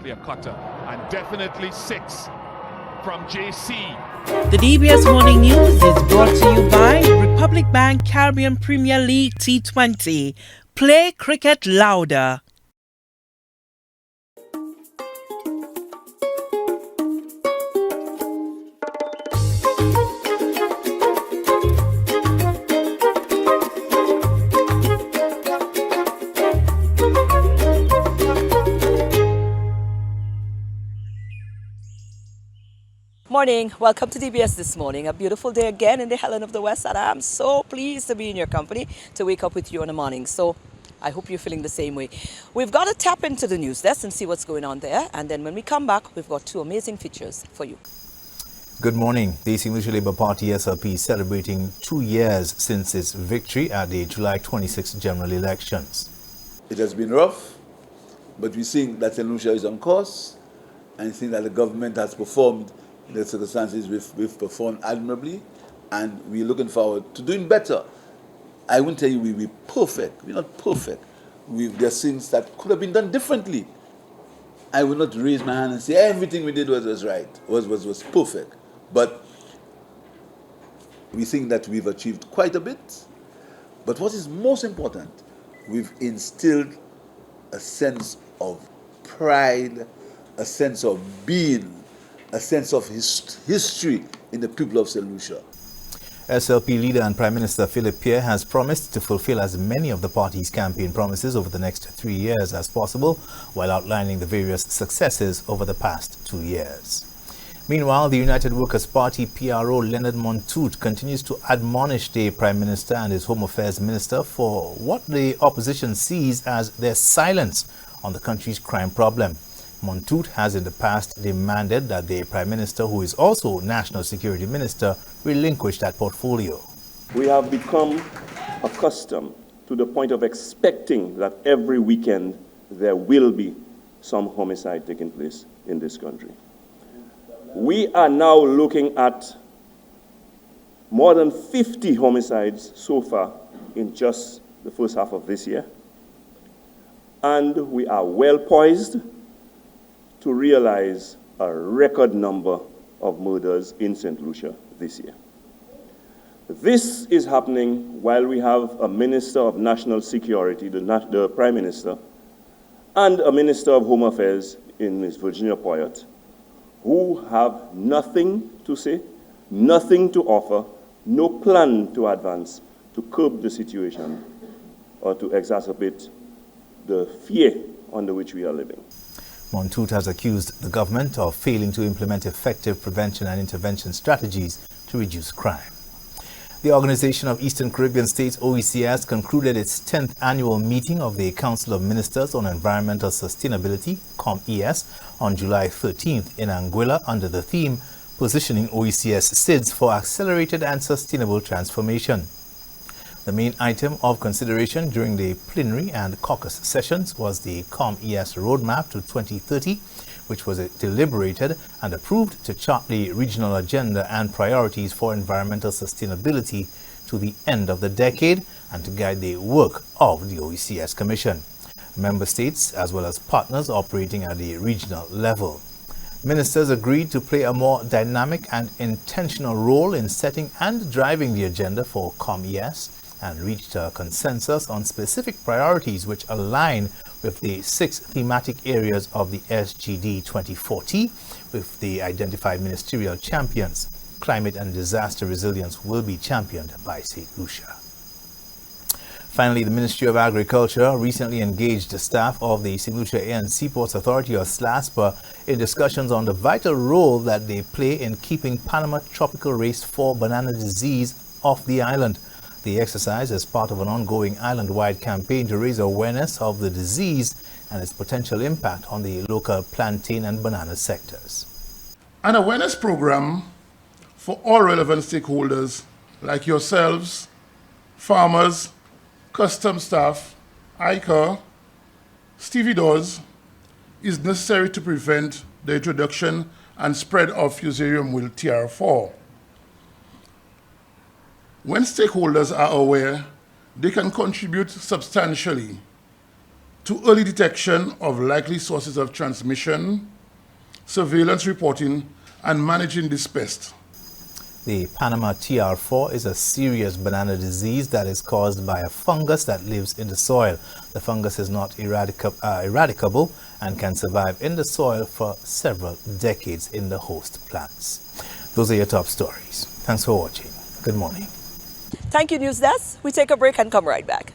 definitely a cutter. And definitely 6 from JC. The DBS Morning News is brought to you by Republic Bank Caribbean Premier League T20. Play cricket louder. Morning. Welcome to DBS This Morning. A beautiful day again in the Helen of the West, and I'm so pleased to be in your company to wake up with you in the morning. So I hope you're feeling the same way. We've got to tap into the news desk and see what's going on there. And then when we come back, we've got 2 amazing features for you. Good morning. The English Labour Party SLP is celebrating 2 years since its victory at the July 26 general elections. It has been rough, but we think that St. Lucia is on course, and we think that the government has performed in the circumstances we've performed admirably, and we're looking forward to doing better. I wouldn't tell you we're perfect. We're not perfect. There's things that could have been done differently. I would not raise my hand and say everything we did was right, was perfect. But we think that we've achieved quite a bit. But what is most important, we've instilled a sense of pride, a sense of being, a sense of history in the people of St. Lucia. SLP leader and Prime Minister Philip Pierre has promised to fulfill as many of the party's campaign promises over the next 3 years as possible, while outlining the various successes over the past 2 years. Meanwhile, the United Workers' Party PRO Leonard Montoute continues to admonish the Prime Minister and his Home Affairs Minister for what the opposition sees as their silence on the country's crime problem. Montoute has in the past demanded that the Prime Minister, who is also National Security Minister, relinquish that portfolio. We have become accustomed to the point of expecting that every weekend there will be some homicide taking place in this country. We are now looking at more than 50 homicides so far in just the first half of this year. And we are well poised to realize a record number of murders in St. Lucia this year. This is happening while we have a Minister of National Security, the Prime Minister, and a Minister of Home Affairs in Ms. Virginia Poyet, who have nothing to say, nothing to offer, no plan to advance to curb the situation or to exacerbate the fear under which we are living. Montoute has accused the government of failing to implement effective prevention and intervention strategies to reduce crime. The Organization of Eastern Caribbean States, OECS, concluded its 10th annual meeting of the Council of Ministers on Environmental Sustainability, COMES, on July 13th in Anguilla under the theme, Positioning OECS SIDS for Accelerated and Sustainable Transformation. The main item of consideration during the plenary and caucus sessions was the COMES roadmap to 2030, which was deliberated and approved to chart the regional agenda and priorities for environmental sustainability to the end of the decade and to guide the work of the OECS Commission. Member states as well as partners operating at the regional level. Ministers agreed to play a more dynamic and intentional role in setting and driving the agenda for COMES and reached a consensus on specific priorities which align with the 6 thematic areas of the SGD 2040 with the identified ministerial champions. Climate and disaster resilience will be championed by St. Lucia. Finally, the Ministry of Agriculture recently engaged the staff of the St. Lucia Air and Seaports Authority, or SLASPA, in discussions on the vital role that they play in keeping Panama tropical race 4 banana disease off the island. The exercise is part of an ongoing island-wide campaign to raise awareness of the disease and its potential impact on the local plantain and banana sectors. An awareness program for all relevant stakeholders like yourselves, farmers, customs staff, ICAR, stevedores, is necessary to prevent the introduction and spread of Fusarium wilt TR4. When stakeholders are aware, they can contribute substantially to early detection of likely sources of transmission, surveillance reporting, and managing this pest. The Panama TR4 is a serious banana disease that is caused by a fungus that lives in the soil. The fungus is not eradicable and can survive in the soil for several decades in the host plants. Those are your top stories. Thanks for watching. Good morning. Thank you, News Desk. We take a break and come right back.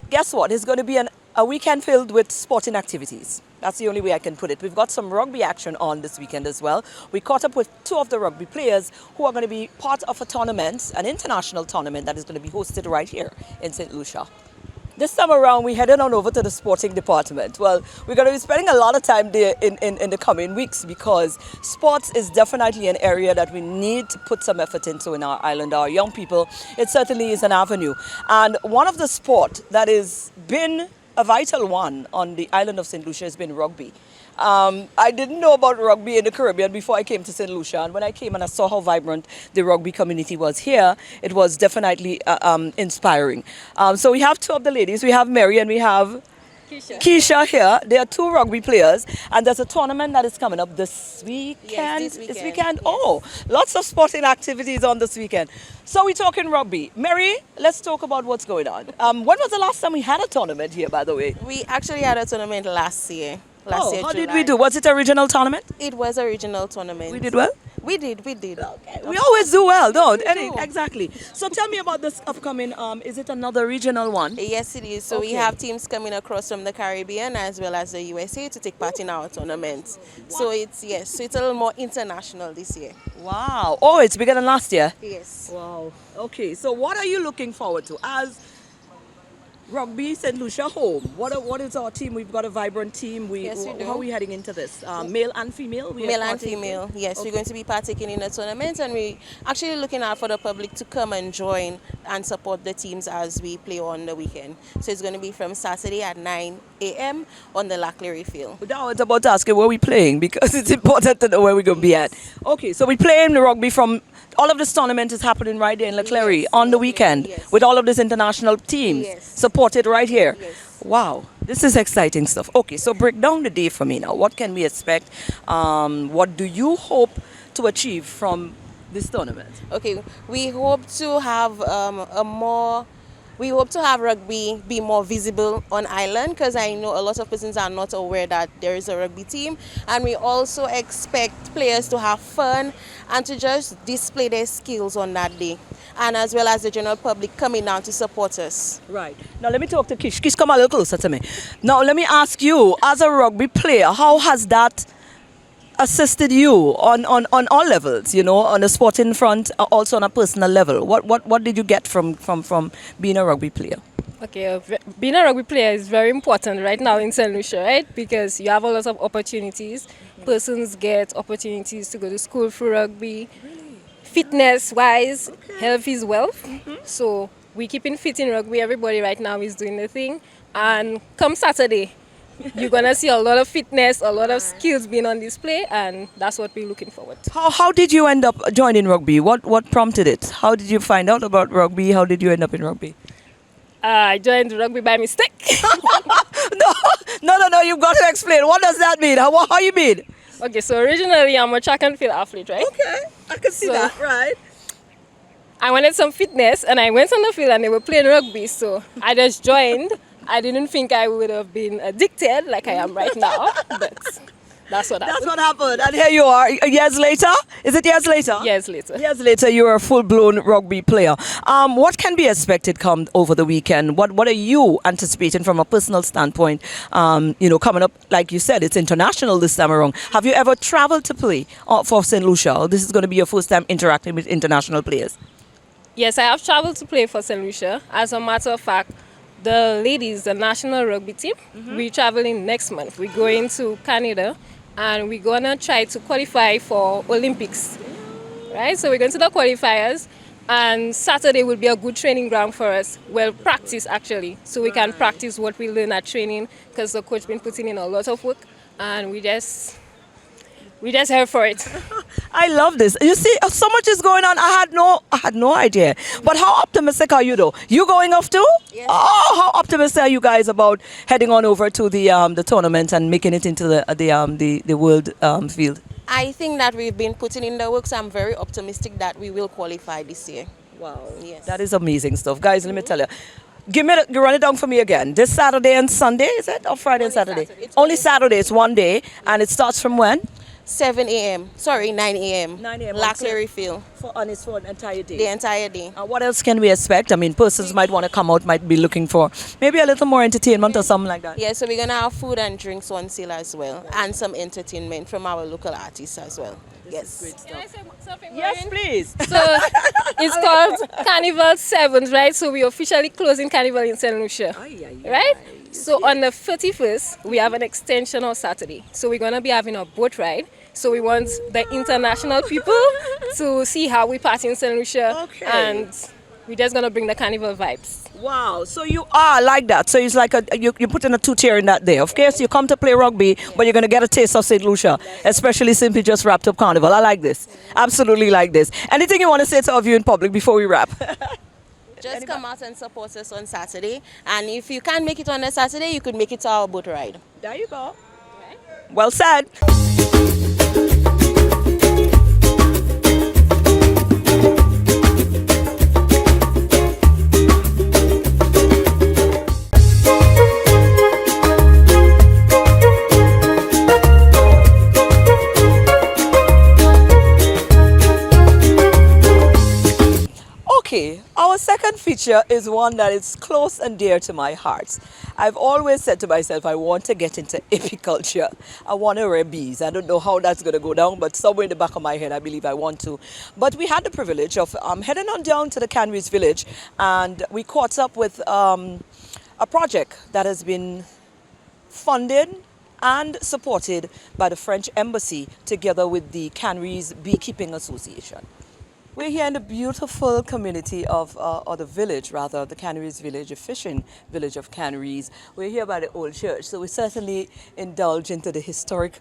Guess what? It's going to be a weekend filled with sporting activities. That's the only way I can put it. We've got some rugby action on this weekend as well. We caught up with two of the rugby players who are going to be part of a tournament, an international tournament that is going to be hosted right here in St. Lucia. This time around, we headed on over to the sporting department. Well, we're going to be spending a lot of time there in the coming weeks because sports is definitely an area that we need to put some effort into in our island, our young people. It certainly is an avenue. And one of the sport that has been a vital one on the island of St. Lucia has been rugby. I didn't know about rugby in the Caribbean before I came to St. Lucia, and when I came and I saw how vibrant the rugby community was here, it was definitely inspiring. So we have two of the ladies. We have Mary and we have Keisha here. They are two rugby players, and there's a tournament that is coming up this weekend. Yes, this weekend. This weekend? Yes. Oh, lots of sporting activities on this weekend. So we're talking rugby. Mary, let's talk about what's going on. When was the last time we had a tournament here, by the way? We actually had a tournament last year. How did July. we do? Was it a regional tournament? It was a regional tournament. We did well? We did. Okay. We always do well, don't We we? do. Exactly. So tell me about this upcoming, is it another regional one? Yes, it is. So we Okay. have teams coming across from the Caribbean as well as the USA to take part in our tournament. So it's a little more international this year. Wow. Oh, it's bigger than last year? Yes. Wow. Okay, so what are you looking forward to? As Rugby St. Lucia home, what is our team? We've got a vibrant team. Yes, we do. How are we heading into this? Male and female? Male and female, yes. Okay. We're going to be partaking in the tournament, and we're actually looking out for the public to come and join and support the teams as we play on the weekend. So it's going to be from Saturday at 9 a.m. on the Laclery field. Now I was about to ask you where we're playing because it's important to know where we're going to be at. Okay, so we're playing the rugby from, all of this tournament is happening right there in Leclerc Yes, on the Leclerc, weekend yes. with all of these international teams Yes. supported right here. Yes. Wow, this is exciting stuff. Okay, so break down the day for me now. What can we expect? What do you hope to achieve from this tournament? Okay, we hope to have we hope to have rugby be more visible on island, because I know a lot of persons are not aware that there is a rugby team, and we also expect players to have fun and to just display their skills on that day, and as well as the general public coming down to support us. Right. Now let me talk to Kish. Kish, come a little closer to me. Now let me ask you, as a rugby player, how has that assisted you on all levels, you know, on the sporting front, also on a personal level? What did you get from being a rugby player? Okay, being a rugby player is very important right now in St. Lucia, right? Because you have a lot of opportunities. Persons get opportunities to go to school for rugby. Fitness-wise, health is wealth. So we keeping fit in rugby. Everybody right now is doing the thing. And come Saturday, you're going to see a lot of fitness, a lot of skills being on display, and that's what we're looking forward to. How did you end up joining rugby? What prompted it? How did you find out about rugby? How did you end up in rugby? I joined rugby by mistake. No, you've got to explain. What does that mean? How you mean? Okay, so originally I'm a track and field athlete, right? Okay, I can see So- that, right? I wanted some fitness, and I went on the field and they were playing rugby, so I just joined. I didn't think I would have been addicted like I am right now, but that's what That's happened. what happened. And here you are, years later. Is it years later? Years later. Years later, you're a full-blown rugby player. What can be expected come over the weekend? What are you anticipating from a personal standpoint? Coming up, like you said, it's international this time around. Have you ever traveled to play for St. Lucia? Or this is going to be your first time interacting with international players? Yes, I have traveled to play for St. Lucia. As a matter of fact, the ladies, the national rugby team, we're traveling next month. We're going to Canada, and we're going to try to qualify for Olympics. Right? So we're going to the qualifiers, And Saturday will be a good training ground for us. Well, practice actually, so we can practice what we learn at training because the coach been putting in a lot of work, and we just here for it. I love this. You see, so much is going on. I had no idea. But how optimistic are you though? You going off too? Yes. Oh, how optimistic are you guys about heading on over to the tournament and making it into the world field? I think that we've been putting in the work, so I'm very optimistic that we will qualify this year. Wow. Yes. That is amazing stuff. Guys, let me tell you. Run it down for me again. This Saturday and Sunday, is it? Or Friday and Saturday? Saturday. Only Saturday. It's one day. And it starts from when? 7 a.m. Sorry, 9 a.m. 9 a.m. Laclery Field. It's for an entire day. The entire day. What else can we expect? I mean, persons might want to come out, might be looking for maybe a little more entertainment or something like that. Yeah, so we're going to have food and drinks on sale as well, and some entertainment from our local artists as well. Yes. Can I say something? Yes, Maureen? please. So it's called Carnival 7, right? So we're officially closing Carnival in St. Lucia, right? So on the 31st, we have an extension on Saturday. So we're going to be having a boat ride. So we want the international people to see how we party in St. Lucia. Okay. And we're just going to bring the carnival vibes. Wow, so you are like that. So it's like you put in a two-tier in that day. Of course, you come to play rugby, but you're going to get a taste of St. Lucia, especially since we just wrapped up Carnival. I like this. Absolutely like this. Anything you want to say to our viewing public before we wrap? Just come out and support us on Saturday. And if you can't make it on a Saturday, you could make it to our boat ride. There you go. Well said. Okay, our second feature is one that is close and dear to my heart. I've always said to myself, I want to get into apiculture. I want to rear bees. I don't know how that's going to go down, but somewhere in the back of my head, I believe I want to. But we had the privilege of heading on down to the Canneries village, and we caught up with a project that has been funded and supported by the French Embassy together with the Canneries Beekeeping Association. We're here in the beautiful community of, or the village rather, the Canneries village, a fishing village of Canneries. We're here by the old church, so we certainly indulge into the historic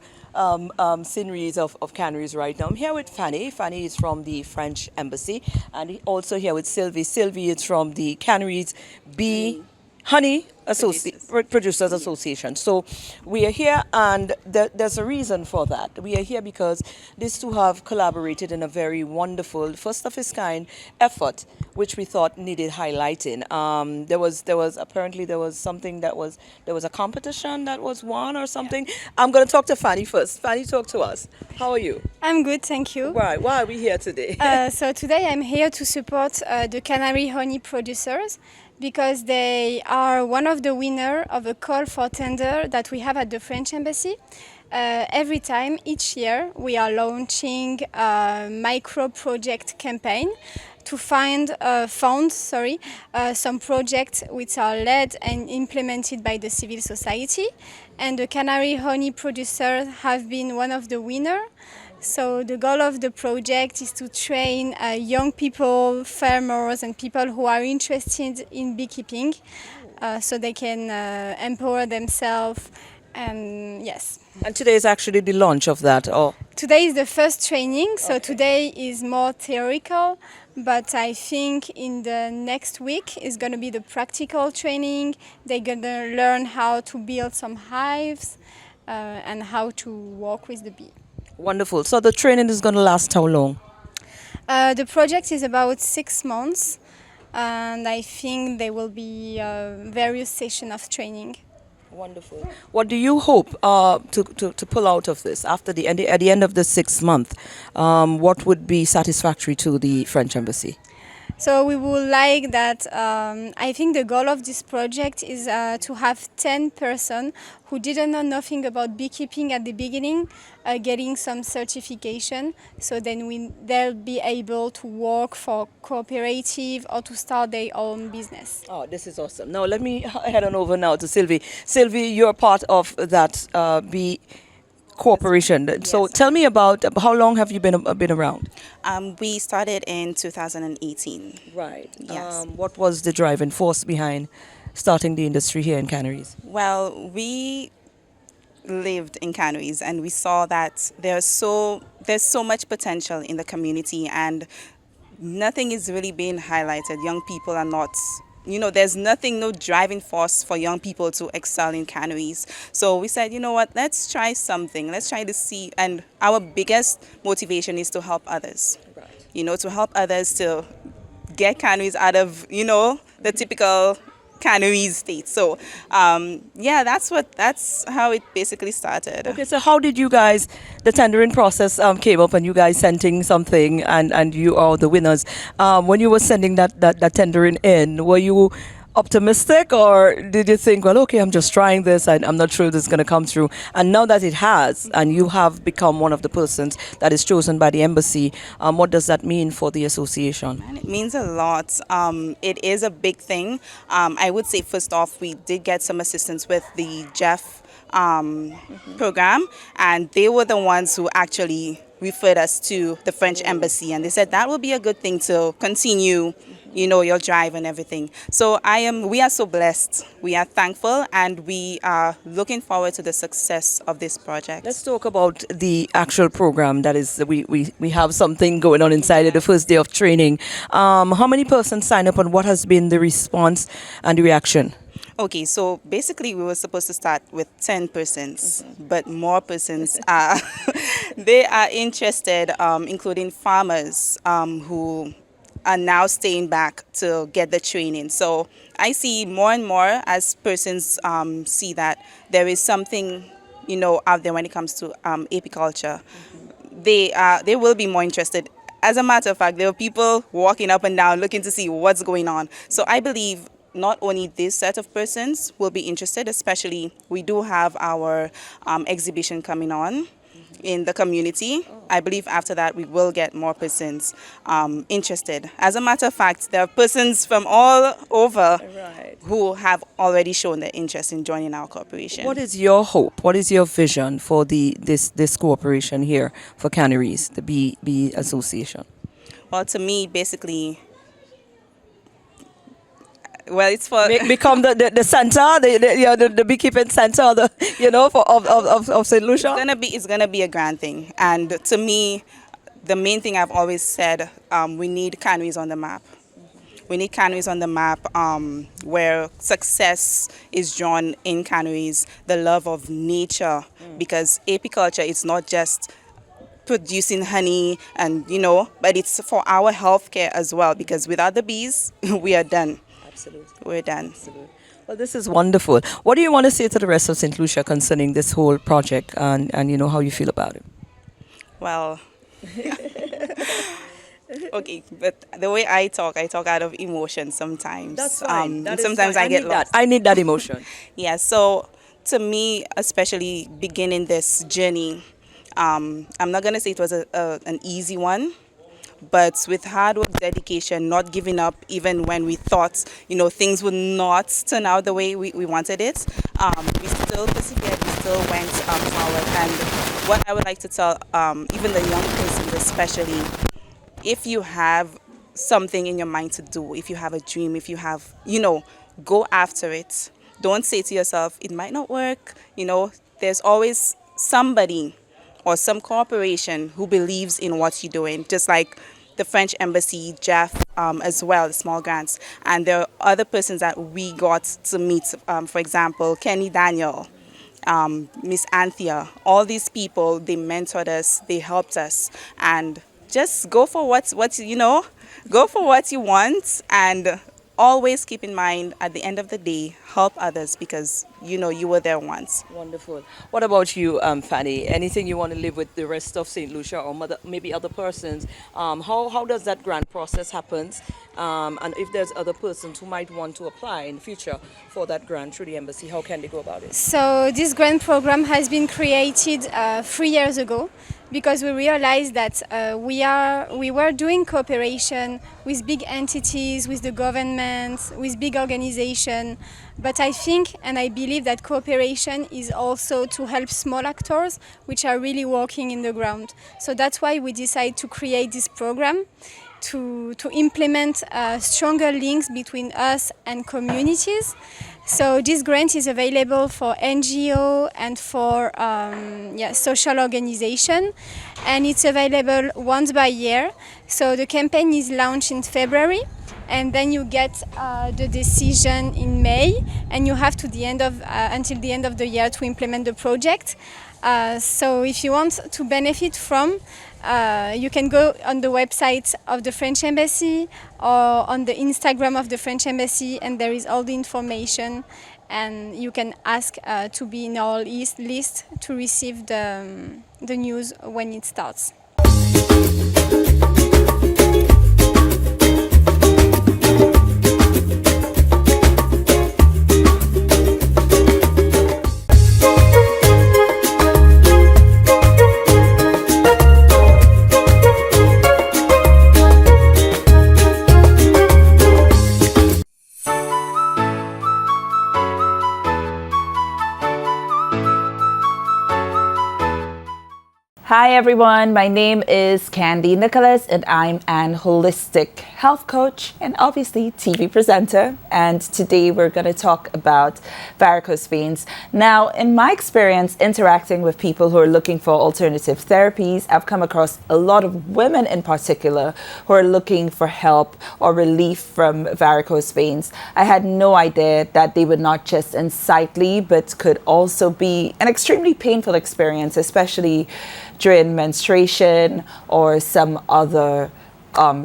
sceneries of Canneries right now. I'm here with Fanny. Fanny is from the French Embassy, and also here with Sylvie. Sylvie is from the Canneries Bee Honey Producers Association. So we are here, and there's a reason for that. We are here because these two have collaborated in a very wonderful, first of its kind effort, which we thought needed highlighting. There was something there was a competition that was won or something. I'm going to talk to Fanny first. Fanny, talk to us. How are you? I'm good, thank you. Why are we here today? So today I'm here to support the Canary honey producers, because they are one of the winners of a call for tender that we have at the French Embassy. Every time, each year, we are launching a micro-project campaign to find some projects which are led and implemented by the civil society. And the Canary honey producers have been one of the winners. So the goal of the project is to train young people, farmers and people who are interested in beekeeping so they can empower themselves, and yes. And today is actually the launch of that? Today is the first training, so today is more theoretical, but I think in the next week is going to be the practical training. They're going to learn how to build some hives and how to work with the bee. Wonderful. So the training is going to last how long? The project is about 6 months, and I think there will be various sessions of training. Wonderful. What do you hope to pull out of this after at the end of the 6 month? What would be satisfactory to the French Embassy? So we would like that, I think the goal of this project is to have 10 persons who didn't know nothing about beekeeping at the beginning, getting some certification, so then they'll be able to work for cooperative or to start their own business. Oh, this is awesome. Now let me head on over now to Sylvie. Sylvie, you're part of that bee corporation. So tell me about how long have you been around? We started in 2018. Right. Yes. What was the driving force behind starting the industry here in Canaries? Well, we lived in Canaries and we saw that there's so much potential in the community and nothing is really being highlighted. Young people are not, there's no driving force for young people to excel in Canaries. So we said, you know what, let's try something. Let's try to see. And our biggest motivation is to help others. Right. To help others to get Canaries out of, the typical Canaries state. So, that's how it basically started. Okay, so how did you guys, the tendering process came up and you guys sending something and you are the winners. When you were sending that tendering in, were you optimistic or did you think, well, okay, I'm just trying this and I'm not sure this is going to come through? And now that it has and you have become one of the persons that is chosen by the embassy, what does that mean for the association? It means a lot. It is a big thing. I would say first off, we did get some assistance with the Jeff program, and they were the ones who actually referred us to the French embassy, and they said that will be a good thing to continue your drive and everything. So we are so blessed. We are thankful and we are looking forward to the success of this project. Let's talk about the actual program. That is, we have something going on inside of the first day of training. How many persons sign up and what has been the response and the reaction? Okay, so basically we were supposed to start with 10 persons, but more persons they are interested, including farmers who are now staying back to get the training. So I see more and more as persons see that there is something, out there when it comes to apiculture. They will be more interested. As a matter of fact, there are people walking up and down looking to see what's going on. So I believe not only this set of persons will be interested, especially we do have our exhibition coming on in the community. I believe after that we will get more persons interested. As a matter of fact, there are persons from all over who have already shown their interest in joining our corporation. What is your hope? What is your vision for this cooperation here for Canaries, the bee association? Well, to me, basically, well, it's for become the center, the beekeeping center, of St. Lucia. It's gonna be a grand thing, and to me, the main thing I've always said, we need Canaries on the map. We need Canaries on the map where success is drawn in Canaries, the love of nature, because apiculture is not just producing honey and but it's for our healthcare as well, because without the bees we are done. Absolutely. We're done. Absolutely. Well, this is wonderful. What do you want to say to the rest of St. Lucia concerning this whole project and how you feel about it? Well, okay, but the way I talk out of emotion sometimes. That's fine. Sometimes I get lost. I need that emotion. Yeah, so to me, especially beginning this journey, I'm not going to say it was an easy one. But with hard work, dedication, not giving up, even when we thought, things would not turn out the way we wanted it, we still persevered, we still went forward. And what I would like to tell even the young persons especially, if you have something in your mind to do, if you have a dream, if you have, go after it. Don't say to yourself, it might not work. There's always somebody or some corporation who believes in what you're doing, just like the French embassy, Jeff, as well, the small grants. And there are other persons that we got to meet, for example, Kenny Daniel, Miss Anthea. All these people, they mentored us, they helped us. And just go for go for what you want, and always keep in mind, at the end of the day, help others, because you were there once. Wonderful. What about you, Fanny? Anything you want to live with the rest of St. Lucia or maybe other persons? How does that grant process happen? And if there's other persons who might want to apply in the future for that grant through the embassy, how can they go about it? So this grant program has been created 3 years ago because we realized that we were doing cooperation with big entities, with the government, with big organizations. But I think and I believe that cooperation is also to help small actors which are really working in the ground. So that's why we decided to create this program to implement stronger links between us and communities. So this grant is available for NGO and for social organization, and it's available once by year. So the campaign is launched in February, and then you get the decision in May, and you have to until the end of the year to implement the project. So if you want to benefit from, you can go on the website of the French Embassy or on the Instagram of the French Embassy, and there is all the information, and you can ask to be in our list to receive the news when it starts. Hi everyone, my name is Candy Nicholas and I'm an holistic health coach and obviously TV presenter, and today we're going to talk about varicose veins. Now, in my experience interacting with people who are looking for alternative therapies, I've come across a lot of women in particular who are looking for help or relief from varicose veins. I had no idea that they were not just unsightly but could also be an extremely painful experience, especially during menstruation or some other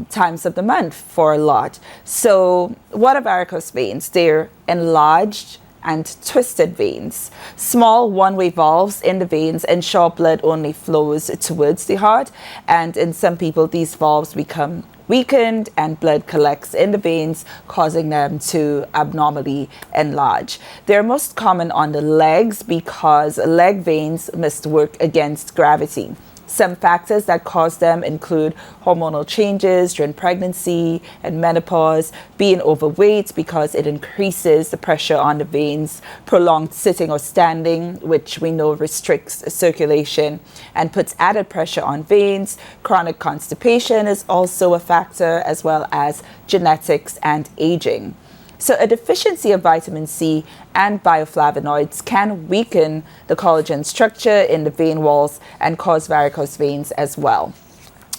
times of the month for a lot. So what are varicose veins? They're enlarged and twisted veins. Small one-way valves in the veins ensure blood only flows towards the heart, and in some people these valves become weakened and blood collects in the veins, causing them to abnormally enlarge. They're most common on the legs because leg veins must work against gravity. Some factors that cause them include hormonal changes during pregnancy and menopause, being overweight because it increases the pressure on the veins, prolonged sitting or standing, which we know restricts circulation and puts added pressure on veins. Chronic constipation is also a factor, as well as genetics and aging. So a deficiency of vitamin C and bioflavonoids can weaken the collagen structure in the vein walls and cause varicose veins as well.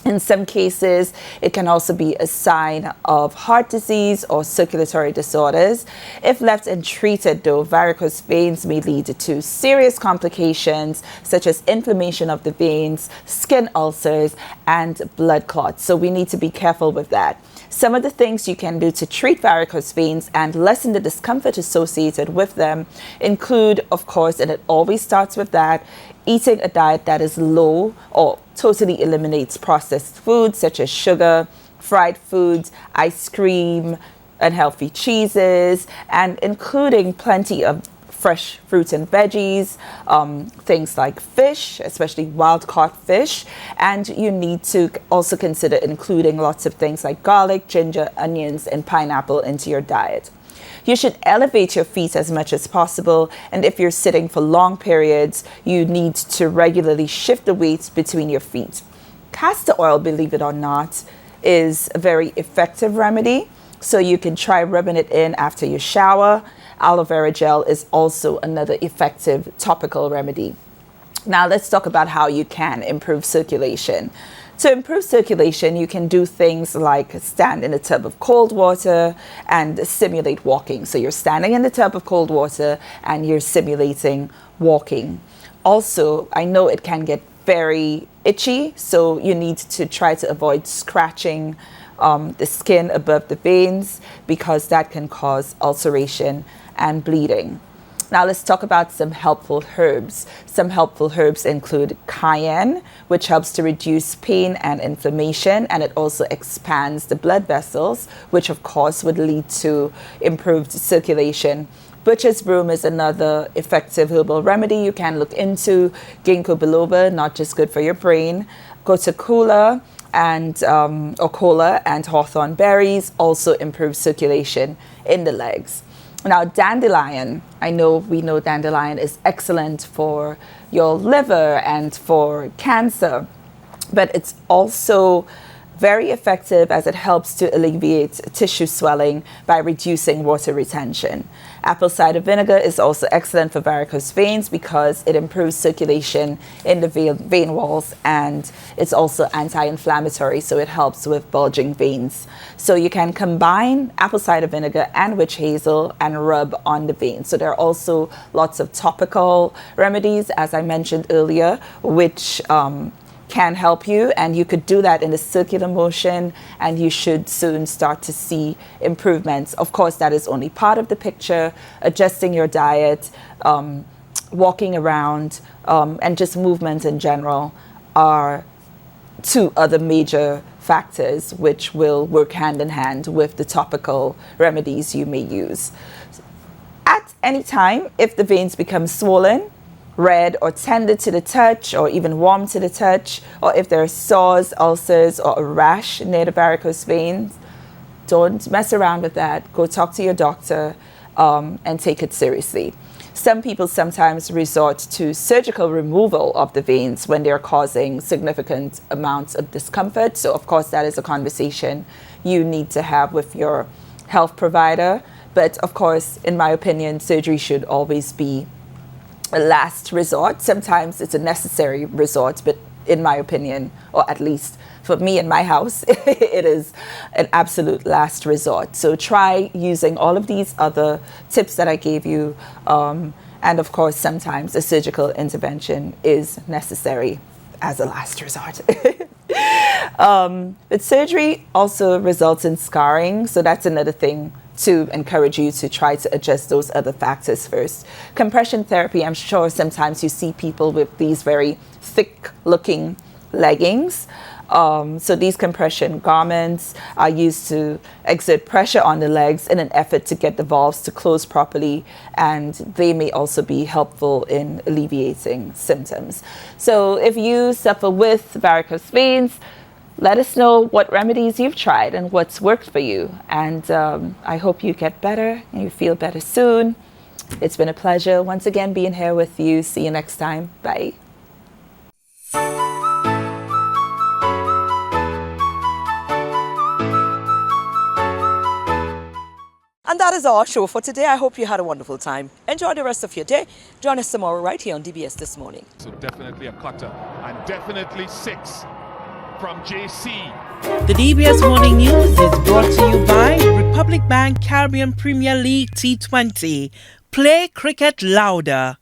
In some cases, it can also be a sign of heart disease or circulatory disorders. If left untreated, though, varicose veins may lead to serious complications such as inflammation of the veins, skin ulcers, and blood clots. So we need to be careful with that. Some of the things you can do to treat varicose veins and lessen the discomfort associated with them include, of course, and it always starts with that, eating a diet that is low or totally eliminates processed foods such as sugar, fried foods, ice cream, unhealthy cheeses, and including plenty of fresh fruits and veggies, things like fish, especially wild-caught fish. And you need to also consider including lots of things like garlic, ginger, onions, and pineapple into your diet. You should elevate your feet as much as possible, and if you're sitting for long periods, you need to regularly shift the weight between your feet. Castor oil, believe it or not, is a very effective remedy, so you can try rubbing it in after you shower. Aloe vera gel is also another effective topical remedy. Now let's talk about how you can improve circulation. To improve circulation, you can do things like stand in a tub of cold water and simulate walking. So you're standing in the tub of cold water and you're simulating walking. Also, I know it can get very itchy, so you need to try to avoid scratching the skin above the veins because that can cause ulceration and bleeding. Now let's talk about some helpful herbs. Some helpful herbs include cayenne, which helps to reduce pain and inflammation, and it also expands the blood vessels, which of course would lead to improved circulation. Butcher's broom is another effective herbal remedy you can look into. Ginkgo biloba, not just good for your brain. Coca-Cola and or cola and hawthorn berries also improve circulation in the legs. Now, dandelion, we know dandelion is excellent for your liver and for cancer, but it's also very effective as it helps to alleviate tissue swelling by reducing water retention. Apple cider vinegar is also excellent for varicose veins because it improves circulation in the vein walls, and it's also anti-inflammatory, so it helps with bulging veins. So you can combine apple cider vinegar and witch hazel and rub on the veins. So there are also lots of topical remedies, as I mentioned earlier, which can help you, and you could do that in a circular motion, and you should soon start to see improvements. Of course, that is only part of the picture. Adjusting your diet, walking around, and just movement in general are two other major factors which will work hand in hand with the topical remedies you may use. At any time, if the veins become swollen, red or tender to the touch, or even warm to the touch, or if there are sores, ulcers, or a rash near the varicose veins, don't mess around with that. Go talk to your doctor and take it seriously. Some people sometimes resort to surgical removal of the veins when they're causing significant amounts of discomfort. So, of course, that is a conversation you need to have with your health provider. But, of course, in my opinion, surgery should always be a last resort. Sometimes it's a necessary resort, but in my opinion, or at least for me in my house, it is an absolute last resort. So try using all of these other tips that I gave you. And of course, sometimes a surgical intervention is necessary as a last resort. But surgery also results in scarring. So that's another thing to encourage you to try to adjust those other factors first. Compression therapy, I'm sure sometimes you see people with these very thick looking leggings. So these compression garments are used to exert pressure on the legs in an effort to get the valves to close properly, and they may also be helpful in alleviating symptoms. So if you suffer with varicose veins, let us know what remedies you've tried and what's worked for you. And I hope you get better and you feel better soon. It's been a pleasure once again being here with you. See you next time. Bye. And that is our show for today. I hope you had a wonderful time. Enjoy the rest of your day. Join us tomorrow right here on DBS This Morning. So definitely a cutter, and definitely 6 from JC. The DBS Morning News is brought to you by Republic Bank Caribbean Premier League T20. Play cricket louder.